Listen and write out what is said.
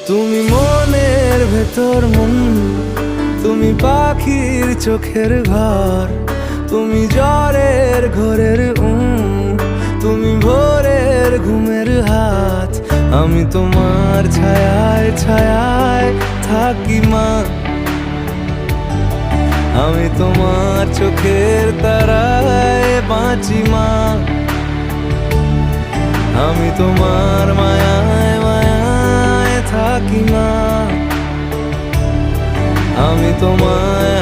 তুমি মনের ভেতর মন, তুমি পাখির চোখের ঘর, তুমি জ্বরের ঘোরের তুমি ভোরের ঘুমের হাত। আমি তোমার ছায়ায় ছায়ায় থাকি মা, আমি তোমার চোখের তারায় বাঁচি মা, আমি তোমার মায়ায় মায়ায় থাকি মা, আমি তোমায়